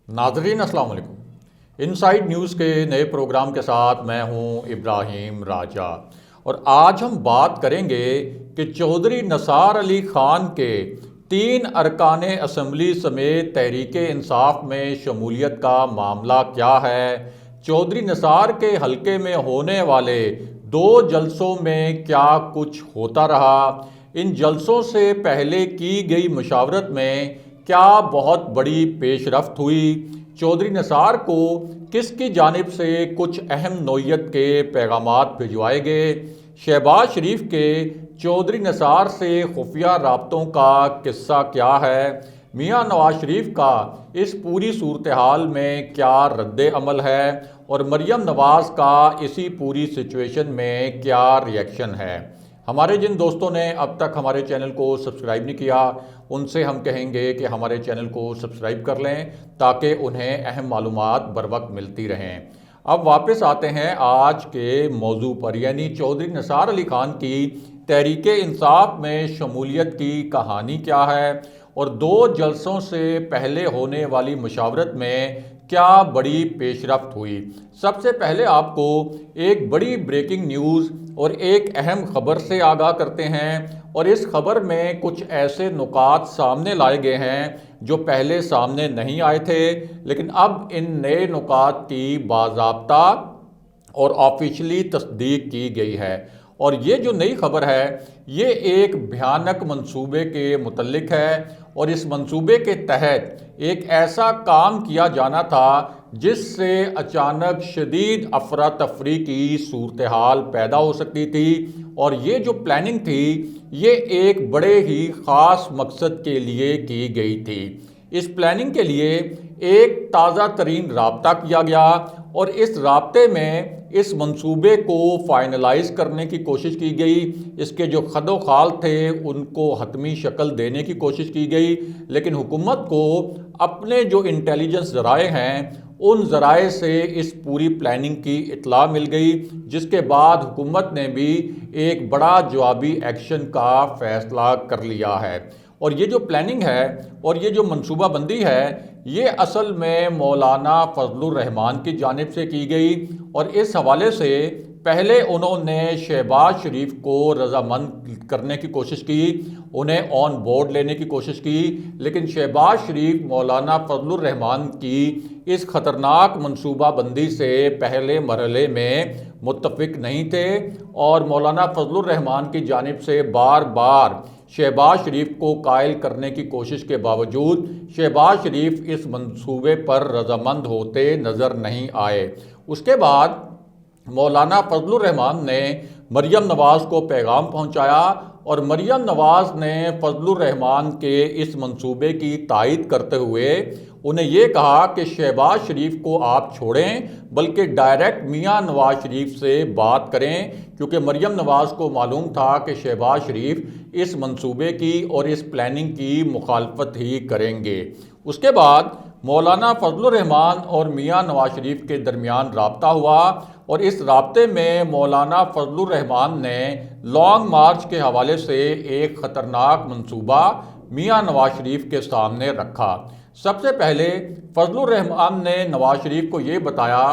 ناظرین السلام علیکم۔ انسائیڈ نیوز کے نئے پروگرام کے ساتھ میں ہوں ابراہیم راجہ، اور آج ہم بات کریں گے کہ چودھری نثار علی خان کے 3 ارکان اسمبلی سمیت تحریک انصاف میں شمولیت کا معاملہ کیا ہے۔ چودھری نثار کے حلقے میں ہونے والے 2 جلسوں میں کیا کچھ ہوتا رہا، ان جلسوں سے پہلے کی گئی مشاورت میں کیا بہت بڑی پیش رفت ہوئی، چودھری نثار کو کس کی جانب سے کچھ اہم نوعیت کے پیغامات بھجوائے گئے، شہباز شریف کے چودھری نثار سے خفیہ رابطوں کا قصہ کیا ہے، میاں نواز شریف کا اس پوری صورتحال میں کیا رد عمل ہے، اور مریم نواز کا اسی پوری سچویشن میں کیا ری ایکشن ہے۔ ہمارے جن دوستوں نے اب تک ہمارے چینل کو سبسکرائب نہیں کیا، ان سے ہم کہیں گے کہ ہمارے چینل کو سبسکرائب کر لیں تاکہ انہیں اہم معلومات بر وقت ملتی رہیں۔ اب واپس آتے ہیں آج کے موضوع پر، یعنی چودھری نثار علی خان کی تحریک انصاف میں شمولیت کی کہانی کیا ہے، اور 2 جلسوں سے پہلے ہونے والی مشاورت میں کیا بڑی پیش رفت ہوئی۔ سب سے پہلے آپ کو ایک بڑی بریکنگ نیوز اور ایک اہم خبر سے آگاہ کرتے ہیں، اور اس خبر میں کچھ ایسے نکات سامنے لائے گئے ہیں جو پہلے سامنے نہیں آئے تھے، لیکن اب ان نئے نکات کی باضابطہ اور آفیشلی تصدیق کی گئی ہے۔ اور یہ جو نئی خبر ہے یہ ایک بھیانک منصوبے کے متعلق ہے، اور اس منصوبے کے تحت ایک ایسا کام کیا جانا تھا جس سے اچانک شدید افراتفری کی صورتحال پیدا ہو سکتی تھی، اور یہ جو پلاننگ تھی یہ ایک بڑے ہی خاص مقصد کے لیے کی گئی تھی۔ اس پلاننگ کے لیے ایک تازہ ترین رابطہ کیا گیا، اور اس رابطے میں اس منصوبے کو فائنلائز کرنے کی کوشش کی گئی، اس کے جو خد و خال تھے ان کو حتمی شکل دینے کی کوشش کی گئی، لیکن حکومت کو اپنے جو انٹیلیجنس ذرائع ہیں ان ذرائع سے اس پوری پلاننگ کی اطلاع مل گئی، جس کے بعد حکومت نے بھی ایک بڑا جوابی ایکشن کا فیصلہ کر لیا ہے۔ اور یہ جو پلاننگ ہے اور یہ جو منصوبہ بندی ہے یہ اصل میں مولانا فضل الرحمان کی جانب سے کی گئی، اور اس حوالے سے پہلے انہوں نے شہباز شریف کو رضامند کرنے کی کوشش کی، انہیں آن بورڈ لینے کی کوشش کی، لیکن شہباز شریف مولانا فضل الرحمان کی اس خطرناک منصوبہ بندی سے پہلے مرحلے میں متفق نہیں تھے، اور مولانا فضل الرحمان کی جانب سے بار بار شہباز شریف کو قائل کرنے کی کوشش کے باوجود شہباز شریف اس منصوبے پر رضامند ہوتے نظر نہیں آئے۔ اس کے بعد مولانا فضل الرحمان نے مریم نواز کو پیغام پہنچایا، اور مریم نواز نے فضل الرحمان کے اس منصوبے کی تائید کرتے ہوئے انہیں یہ کہا کہ شہباز شریف کو آپ چھوڑیں، بلکہ ڈائریکٹ میاں نواز شریف سے بات کریں، کیونکہ مریم نواز کو معلوم تھا کہ شہباز شریف اس منصوبے کی اور اس پلاننگ کی مخالفت ہی کریں گے۔ اس کے بعد مولانا فضل الرحمان اور میاں نواز شریف کے درمیان رابطہ ہوا، اور اس رابطے میں مولانا فضل الرحمان نے لانگ مارچ کے حوالے سے ایک خطرناک منصوبہ میاں نواز شریف کے سامنے رکھا۔ سب سے پہلے فضل الرحمان نے نواز شریف کو یہ بتایا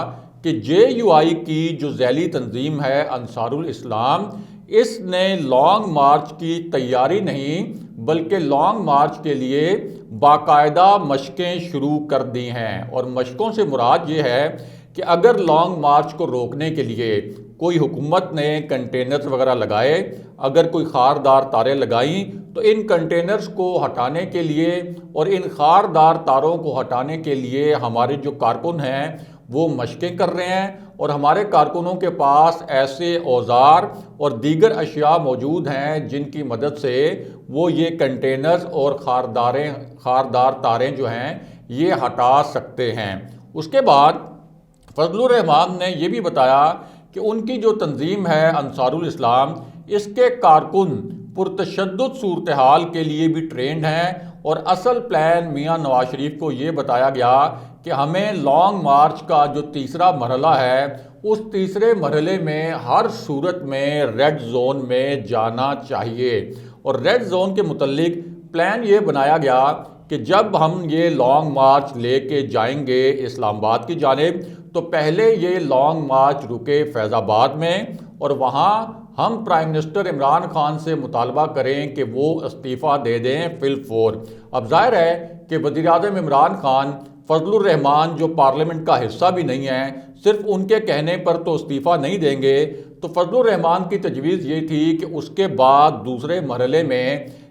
کہ JUI کی جو ذیلی تنظیم ہے انصار الاسلام، اس نے لانگ مارچ کی تیاری نہیں بلکہ لانگ مارچ کے لیے باقاعدہ مشقیں شروع کر دی ہیں، اور مشقوں سے مراد یہ ہے کہ اگر لانگ مارچ کو روکنے کے لیے کوئی حکومت نے کنٹینرز وغیرہ لگائے، اگر کوئی خاردار تاریں لگائیں، تو ان کنٹینرز کو ہٹانے کے لیے اور ان خاردار تاروں کو ہٹانے کے لیے ہمارے جو کارکن ہیں وہ مشقیں کر رہے ہیں، اور ہمارے کارکنوں کے پاس ایسے اوزار اور دیگر اشیاء موجود ہیں جن کی مدد سے وہ یہ کنٹینرز اور خاردار تاریں جو ہیں یہ ہٹا سکتے ہیں۔ اس کے بعد فضل الرحمان نے یہ بھی بتایا کہ ان کی جو تنظیم ہے انصار الاسلام، اس کے کارکن پرتشدد صورتحال کے لیے بھی ٹرینڈ ہیں، اور اصل پلان میاں نواز شریف کو یہ بتایا گیا کہ ہمیں لانگ مارچ کا جو تیسرا مرحلہ ہے اس تیسرے مرحلے میں ہر صورت میں ریڈ زون میں جانا چاہیے، اور ریڈ زون کے متعلق پلان یہ بنایا گیا کہ جب ہم یہ لانگ مارچ لے کے جائیں گے اسلام آباد کی جانب تو پہلے یہ لانگ مارچ رکے فیض آباد میں اور وہاں ہم پرائم منسٹر عمران خان سے مطالبہ کریں کہ وہ استعفیٰ دے دیں فی الفور۔ اب ظاہر ہے کہ وزیر اعظم عمران خان فضل الرحمان جو پارلیمنٹ کا حصہ بھی نہیں ہے، صرف ان کے کہنے پر تو استعفیٰ نہیں دیں گے، تو فضل الرحمان کی تجویز یہ تھی کہ اس کے بعد دوسرے مرحلے میں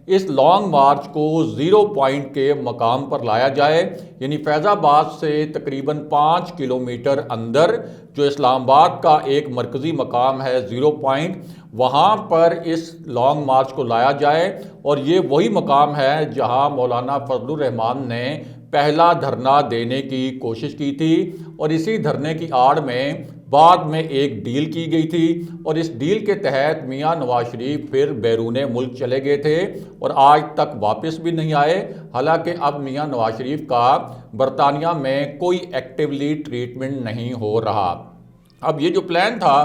اس لانگ مارچ کو 0 پوائنٹ کے مقام پر لایا جائے، یعنی فیض آباد سے تقریباً 5 کلومیٹر اندر جو اسلام آباد کا ایک مرکزی مقام ہے 0 پوائنٹ، وہاں پر اس لانگ مارچ کو لایا جائے۔ اور یہ وہی مقام ہے جہاں مولانا فضل الرحمان نے پہلا دھرنا دینے کی کوشش کی تھی، اور اسی دھرنے کی آڑ میں بعد میں ایک ڈیل کی گئی تھی، اور اس ڈیل کے تحت میاں نواز شریف پھر بیرون ملک چلے گئے تھے اور آج تک واپس بھی نہیں آئے، حالانکہ اب میاں نواز شریف کا برطانیہ میں کوئی ایکٹیولی ٹریٹمنٹ نہیں ہو رہا۔ اب یہ جو پلان تھا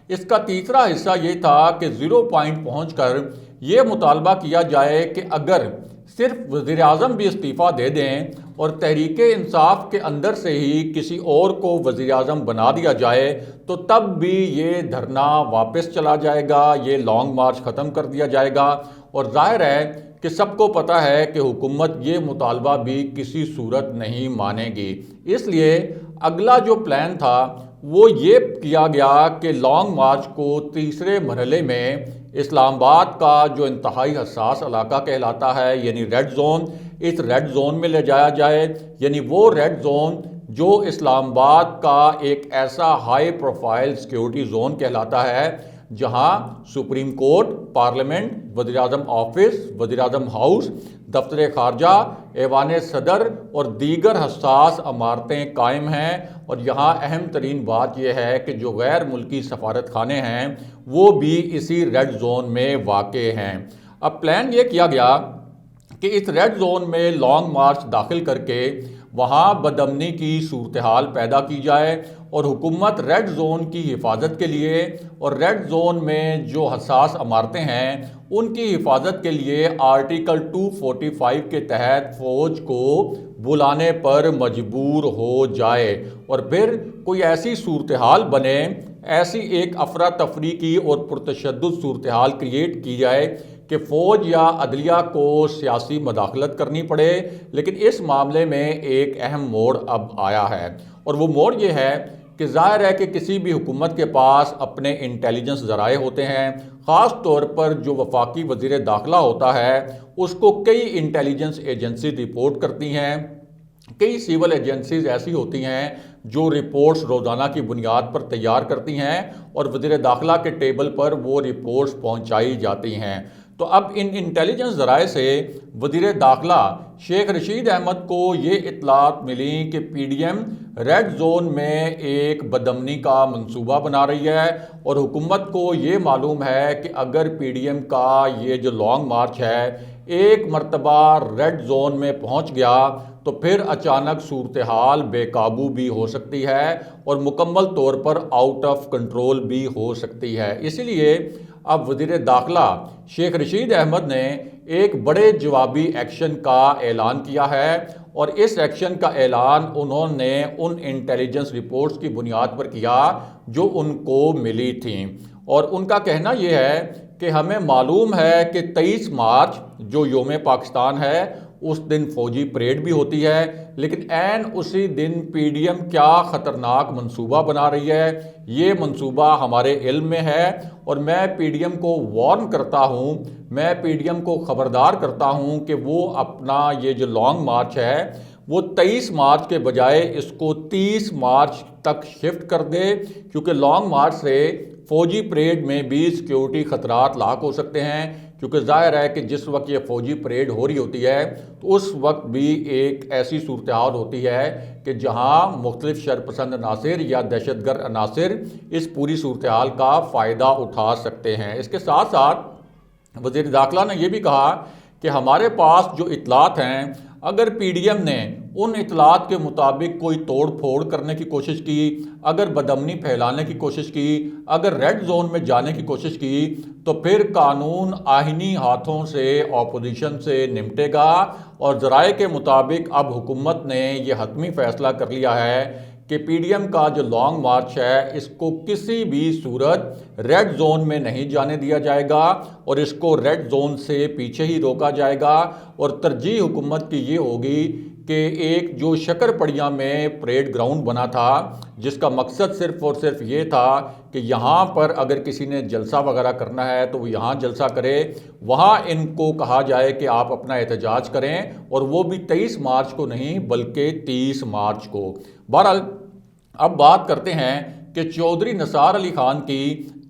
اس کا تیسرا حصہ یہ تھا کہ 0 پوائنٹ پہنچ کر یہ مطالبہ کیا جائے کہ اگر صرف وزیر اعظم بھی استعفیٰ دے دیں اور تحریک انصاف کے اندر سے ہی کسی اور کو وزیر اعظم بنا دیا جائے تو تب بھی یہ دھرنا واپس چلا جائے گا، یہ لانگ مارچ ختم کر دیا جائے گا۔ اور ظاہر ہے کہ سب کو پتہ ہے کہ حکومت یہ مطالبہ بھی کسی صورت نہیں مانے گی، اس لیے اگلا جو پلان تھا وہ یہ کیا گیا کہ لانگ مارچ کو تیسرے مرحلے میں اسلام آباد کا جو انتہائی حساس علاقہ کہلاتا ہے یعنی ریڈ زون، اس ریڈ زون میں لے جایا جائے، یعنی وہ ریڈ زون جو اسلام آباد کا ایک ایسا ہائی پروفائل سیکیورٹی زون کہلاتا ہے جہاں سپریم کورٹ، پارلیمنٹ، وزیر اعظم آفس، وزیر اعظم ہاؤس، دفتر خارجہ، ایوان صدر اور دیگر حساس عمارتیں قائم ہیں، اور یہاں اہم ترین بات یہ ہے کہ جو غیر ملکی سفارت خانے ہیں وہ بھی اسی ریڈ زون میں واقع ہیں۔ اب پلان یہ کیا گیا کہ اس ریڈ زون میں لانگ مارچ داخل کر کے وہاں بدامنی کی صورتحال پیدا کی جائے، اور حکومت ریڈ زون کی حفاظت کے لیے اور ریڈ زون میں جو حساس عمارتیں ہیں ان کی حفاظت کے لیے آرٹیکل 245 کے تحت فوج کو بلانے پر مجبور ہو جائے، اور پھر کوئی ایسی صورتحال بنے، ایسی ایک افراتفری کی اور پرتشدد صورتحال کریٹ کی جائے کہ فوج یا عدلیہ کو سیاسی مداخلت کرنی پڑے۔ لیکن اس معاملے میں ایک اہم موڑ اب آیا ہے، اور وہ موڑ یہ ہے کہ ظاہر ہے کہ کسی بھی حکومت کے پاس اپنے انٹیلیجنس ذرائع ہوتے ہیں، خاص طور پر جو وفاقی وزیر داخلہ ہوتا ہے اس کو کئی انٹیلیجنس ایجنسی رپورٹ کرتی ہیں، کئی سول ایجنسیز ایسی ہوتی ہیں جو رپورٹس روزانہ کی بنیاد پر تیار کرتی ہیں اور وزیر داخلہ کے ٹیبل پر وہ رپورٹس پہنچائی جاتی ہیں۔ تو اب ان انٹیلیجنس ذرائع سے وزیر داخلہ شیخ رشید احمد کو یہ اطلاعات ملی کہ P D M red zone میں ایک بدامنی کا منصوبہ بنا رہی ہے، اور حکومت کو یہ معلوم ہے کہ اگر پی ڈی ایم کا یہ جو لانگ مارچ ہے ایک مرتبہ ریڈ زون میں پہنچ گیا تو پھر اچانک صورتحال بے قابو بھی ہو سکتی ہے اور مکمل طور پر آؤٹ آف کنٹرول بھی ہو سکتی ہے۔ اسی لیے اب وزیر داخلہ شیخ رشید احمد نے ایک بڑے جوابی ایکشن کا اعلان کیا ہے، اور اس ایکشن کا اعلان انہوں نے ان انٹیلیجنس رپورٹس کی بنیاد پر کیا جو ان کو ملی تھیں، اور ان کا کہنا یہ ہے کہ ہمیں معلوم ہے کہ 23 مارچ جو یوم پاکستان ہے اس دن فوجی پریڈ بھی ہوتی ہے، لیکن عین اسی دن پی ڈی ایم کیا خطرناک منصوبہ بنا رہی ہے یہ منصوبہ ہمارے علم میں ہے، اور میں پی ڈی ایم کو وارن کرتا ہوں، میں پی ڈی ایم کو خبردار کرتا ہوں کہ وہ اپنا یہ جو لانگ مارچ ہے وہ 23 مارچ کے بجائے اس کو 30 مارچ تک شفٹ کر دے، کیونکہ لانگ مارچ سے فوجی پریڈ میں بھی سیکیورٹی خطرات لاحق ہو سکتے ہیں، کیونکہ ظاہر ہے کہ جس وقت یہ فوجی پریڈ ہو رہی ہوتی ہے تو اس وقت بھی ایک ایسی صورتحال ہوتی ہے کہ جہاں مختلف شرپسند عناصر یا دہشت گرد عناصر اس پوری صورتحال کا فائدہ اٹھا سکتے ہیں۔ اس کے ساتھ ساتھ وزیر داخلہ نے یہ بھی کہا کہ ہمارے پاس جو اطلاعات ہیں اگر پی ڈی ایم نے ان اطلاعات کے مطابق کوئی توڑ پھوڑ کرنے کی کوشش کی، اگر بدامنی پھیلانے کی کوشش کی، اگر ریڈ زون میں جانے کی کوشش کی، تو پھر قانون آئینی ہاتھوں سے اپوزیشن سے نمٹے گا۔ اور ذرائع کے مطابق اب حکومت نے یہ حتمی فیصلہ کر لیا ہے کہ پی ڈی ایم کا جو لانگ مارچ ہے اس کو کسی بھی صورت ریڈ زون میں نہیں جانے دیا جائے گا، اور اس کو ریڈ زون سے پیچھے ہی روکا جائے گا۔ اور ترجیح حکومت کی یہ ہوگی کہ ایک جو شکر پڑیاں میں پریڈ گراؤنڈ بنا تھا، جس کا مقصد صرف اور صرف یہ تھا کہ یہاں پر اگر کسی نے جلسہ وغیرہ کرنا ہے تو وہ یہاں جلسہ کرے، وہاں ان کو کہا جائے کہ آپ اپنا احتجاج کریں، اور وہ بھی 23 مارچ کو نہیں بلکہ 30 مارچ کو۔ بہرحال اب بات کرتے ہیں کہ چودھری نثار علی خان کی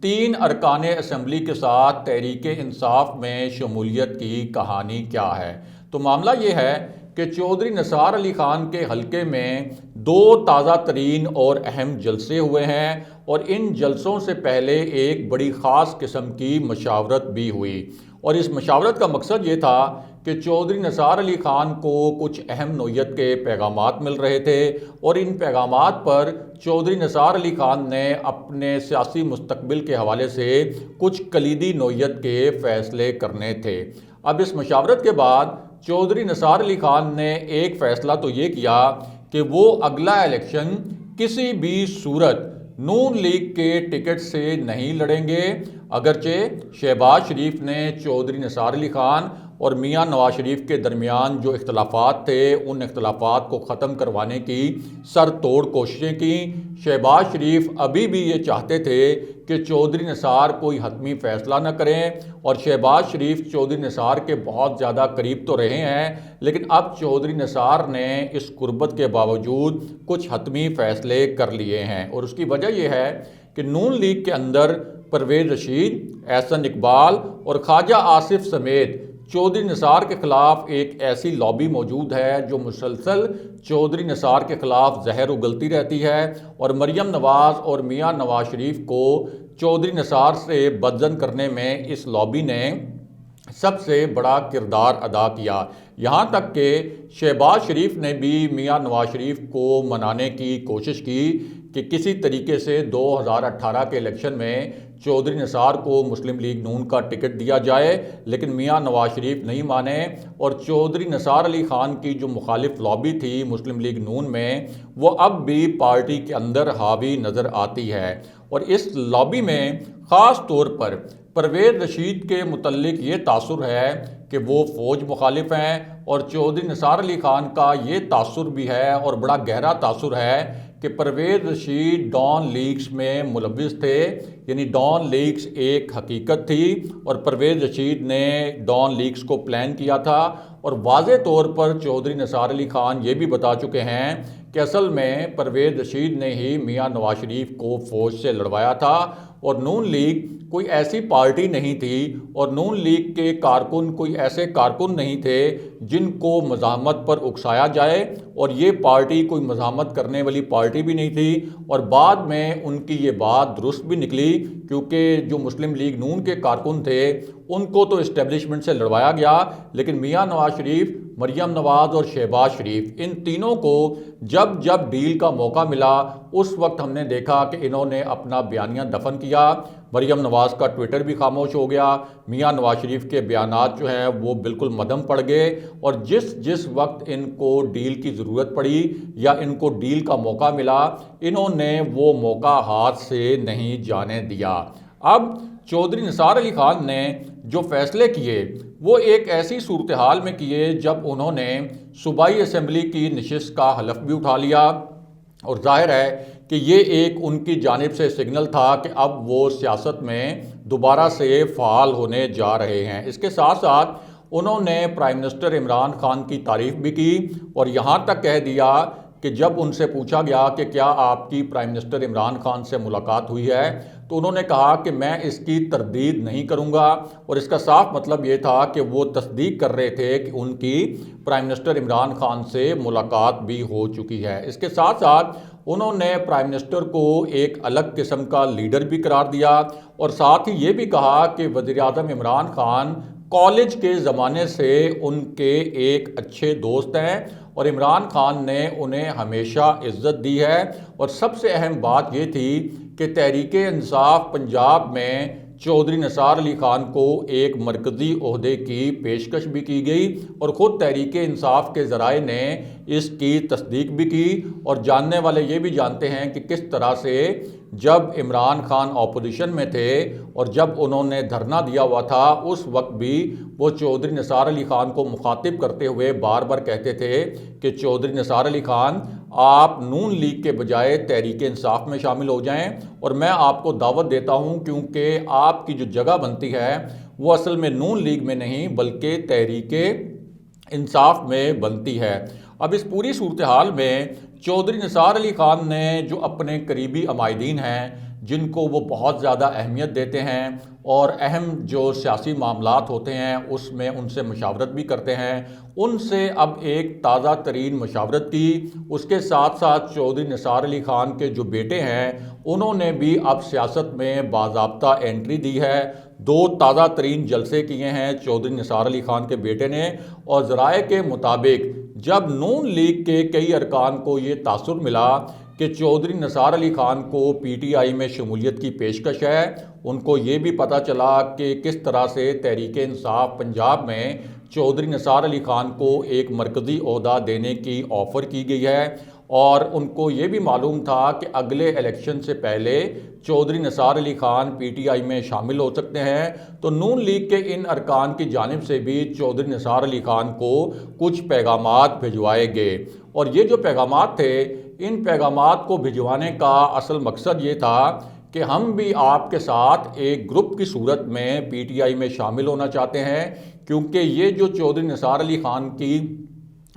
3 ارکان اسمبلی کے ساتھ تحریک انصاف میں شمولیت کی کہانی کیا ہے۔ تو معاملہ یہ ہے کہ چودھری نثار علی خان کے حلقے میں 2 تازہ ترین اور اہم جلسے ہوئے ہیں، اور ان جلسوں سے پہلے ایک بڑی خاص قسم کی مشاورت بھی ہوئی، اور اس مشاورت کا مقصد یہ تھا کہ چودھری نثار علی خان کو کچھ اہم نوعیت کے پیغامات مل رہے تھے، اور ان پیغامات پر چودھری نثار علی خان نے اپنے سیاسی مستقبل کے حوالے سے کچھ کلیدی نوعیت کے فیصلے کرنے تھے۔ اب اس مشاورت کے بعد چودھری نثار علی خان نے ایک فیصلہ تو یہ کیا کہ وہ اگلا الیکشن کسی بھی صورت نون لیگ کے ٹکٹ سے نہیں لڑیں گے، اگرچہ شہباز شریف نے چودھری نثار علی خان اور میاں نواز شریف کے درمیان جو اختلافات تھے ان اختلافات کو ختم کروانے کی سر توڑ کوششیں کیں۔ شہباز شریف ابھی بھی یہ چاہتے تھے کہ چودھری نثار کوئی حتمی فیصلہ نہ کریں، اور شہباز شریف چودھری نثار کے بہت زیادہ قریب تو رہے ہیں، لیکن اب چودھری نثار نے اس قربت کے باوجود کچھ حتمی فیصلے کر لیے ہیں، اور اس کی وجہ یہ ہے کہ نون لیگ کے اندر پرویز رشید، احسن اقبال اور خواجہ آصف سمیت چودھری نثار کے خلاف ایک ایسی لابی موجود ہے جو مسلسل چودھری نثار کے خلاف زہر اگلتی رہتی ہے، اور مریم نواز اور میاں نواز شریف کو چودھری نثار سے بدزن کرنے میں اس لابی نے سب سے بڑا کردار ادا کیا۔ یہاں تک کہ شہباز شریف نے بھی میاں نواز شریف کو منانے کی کوشش کی کہ کسی طریقے سے 2018 کے الیکشن میں چودھری نثار کو مسلم لیگ نون کا ٹکٹ دیا جائے، لیکن میاں نواز شریف نہیں مانے، اور چودھری نثار علی خان کی جو مخالف لابی تھی مسلم لیگ نون میں وہ اب بھی پارٹی کے اندر حاوی نظر آتی ہے۔ اور اس لابی میں خاص طور پر پرویز رشید کے متعلق یہ تاثر ہے کہ وہ فوج مخالف ہیں، اور چودھری نثار علی خان کا یہ تاثر بھی ہے اور بڑا گہرا تاثر ہے کہ پرویز رشید ڈان لیگز میں ملوث تھے، یعنی ڈان لیگز ایک حقیقت تھی اور پرویز رشید نے ڈان لیگز کو پلان کیا تھا۔ اور واضح طور پر چودھری نثار علی خان یہ بھی بتا چکے ہیں کہ اصل میں پرویز رشید نے ہی میاں نواز شریف کو فوج سے لڑوایا تھا، اور نون لیگ کوئی ایسی پارٹی نہیں تھی، اور نون لیگ کے کارکن کوئی ایسے کارکن نہیں تھے جن کو مزاحمت پر اکسایا جائے، اور یہ پارٹی کوئی مزاحمت کرنے والی پارٹی بھی نہیں تھی۔ اور بعد میں ان کی یہ بات درست بھی نکلی، کیونکہ جو مسلم لیگ نون کے کارکن تھے ان کو تو اسٹیبلشمنٹ سے لڑوایا گیا، لیکن میاں نواز شریف، مریم نواز اور شہباز شریف، ان تینوں کو جب جب ڈیل کا موقع ملا اس وقت ہم نے دیکھا کہ انہوں نے اپنا بیانیہ دفن کیا۔ مریم نواز کا ٹویٹر بھی خاموش ہو گیا، میاں نواز شریف کے بیانات جو ہیں وہ بالکل مدھم پڑ گئے، اور جس وقت ان کو ڈیل کی ضرورت پڑی یا ان کو ڈیل کا موقع ملا انہوں نے وہ موقع ہاتھ سے نہیں جانے دیا۔ اب چودھری نثار علی خان نے جو فیصلے کیے وہ ایک ایسی صورتحال میں کیے جب انہوں نے صوبائی اسمبلی کی نشست کا حلف بھی اٹھا لیا، اور ظاہر ہے کہ یہ ایک ان کی جانب سے سگنل تھا کہ اب وہ سیاست میں دوبارہ سے فعال ہونے جا رہے ہیں۔ اس کے ساتھ ساتھ انہوں نے پرائم منسٹر عمران خان کی تعریف بھی کی، اور یہاں تک کہہ دیا کہ جب ان سے پوچھا گیا کہ کیا آپ کی پرائم منسٹر عمران خان سے ملاقات ہوئی ہے تو انہوں نے کہا کہ میں اس کی تردید نہیں کروں گا، اور اس کا صاف مطلب یہ تھا کہ وہ تصدیق کر رہے تھے کہ ان کی پرائم منسٹر عمران خان سے ملاقات بھی ہو چکی ہے۔ اس کے ساتھ ساتھ انہوں نے پرائم منسٹر کو ایک الگ قسم کا لیڈر بھی قرار دیا، اور ساتھ ہی یہ بھی کہا کہ وزیر اعظم عمران خان کالج کے زمانے سے ان کے ایک اچھے دوست ہیں، اور عمران خان نے انہیں ہمیشہ عزت دی ہے، اور سب سے اہم بات یہ تھی کہ تحریک انصاف پنجاب میں چودھری نثار علی خان کو ایک مرکزی عہدے کی پیشکش بھی کی گئی، اور خود تحریک انصاف کے ذرائع نے اس کی تصدیق بھی کی، اور جاننے والے یہ بھی جانتے ہیں کہ کس طرح سے جب عمران خان اپوزیشن میں تھے اور جب انہوں نے دھرنا دیا ہوا تھا اس وقت بھی وہ چودھری نثار علی خان کو مخاطب کرتے ہوئے بار بار کہتے تھے کہ چودھری نثار علی خان آپ نون لیگ کے بجائے تحریک انصاف میں شامل ہو جائیں، اور میں آپ کو دعوت دیتا ہوں کیونکہ آپ کی جو جگہ بنتی ہے وہ اصل میں نون لیگ میں نہیں بلکہ تحریک انصاف میں بنتی ہے۔ اب اس پوری صورتحال میں چودھری نثار علی خان نے جو اپنے قریبی عمائدین ہیں جن کو وہ بہت زیادہ اہمیت دیتے ہیں اور اہم جو سیاسی معاملات ہوتے ہیں اس میں ان سے مشاورت بھی کرتے ہیں، ان سے اب ایک تازہ ترین مشاورت کی۔ اس کے ساتھ ساتھ چودھری نثار علی خان کے جو بیٹے ہیں انہوں نے بھی اب سیاست میں باضابطہ انٹری دی ہے۔ 2 تازہ ترین جلسے کیے ہیں چودھری نثار علی خان کے بیٹے نے، اور ذرائع کے مطابق جب نون لیگ کے کئی ارکان کو یہ تاثر ملا کہ چودھری نثار علی خان کو پی ٹی آئی میں شمولیت کی پیشکش ہے، ان کو یہ بھی پتہ چلا کہ کس طرح سے تحریک انصاف پنجاب میں چودھری نثار علی خان کو ایک مرکزی عہدہ دینے کی آفر کی گئی ہے، اور ان کو یہ بھی معلوم تھا کہ اگلے الیکشن سے پہلے چودھری نثار Ali Khan P T I میں شامل ہو سکتے ہیں، تو نون لیگ کے ان ارکان کی جانب سے بھی چودھری نثار علی خان کو کچھ پیغامات بھجوائے گئے، اور یہ جو پیغامات تھے ان پیغامات کو بھجوانے کا اصل مقصد یہ تھا کہ ہم بھی آپ کے ساتھ ایک گروپ کی صورت میں پی ٹی آئی میں شامل ہونا چاہتے ہیں، کیونکہ یہ جو چودھری نثار علی خان کی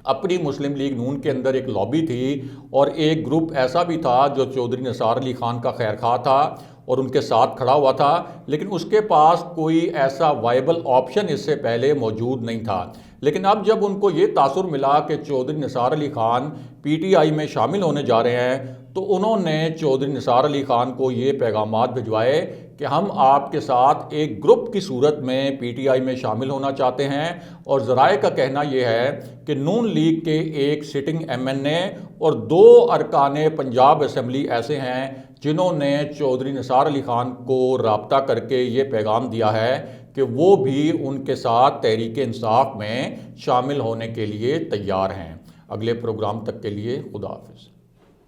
اپنی مسلم لیگ نون کے اندر ایک لابی تھی، اور ایک گروپ ایسا بھی تھا جو چودھری نثار علی خان کا خیر خواہ تھا اور ان کے ساتھ کھڑا ہوا تھا، لیکن اس کے پاس کوئی ایسا وائبل آپشن اس سے پہلے موجود نہیں تھا۔ لیکن اب جب ان کو یہ تاثر ملا کہ چودھری نثار Ali Khan P T I میں شامل ہونے جا رہے ہیں، تو انہوں نے چودھری نثار علی خان کو یہ پیغامات بھجوائے کہ ہم آپ کے ساتھ ایک گروپ کی صورت میں پی ٹی آئی میں شامل ہونا چاہتے ہیں، اور ذرائع کا کہنا یہ ہے کہ نون لیگ کے ایک سٹنگ ایم این اے اور 2 ارکان پنجاب اسمبلی ایسے ہیں جنہوں نے چودھری نثار علی خان کو رابطہ کر کے یہ پیغام دیا ہے کہ وہ بھی ان کے ساتھ تحریک انصاف میں شامل ہونے کے لیے تیار ہیں۔ اگلے پروگرام تک کے لیے خدا حافظ۔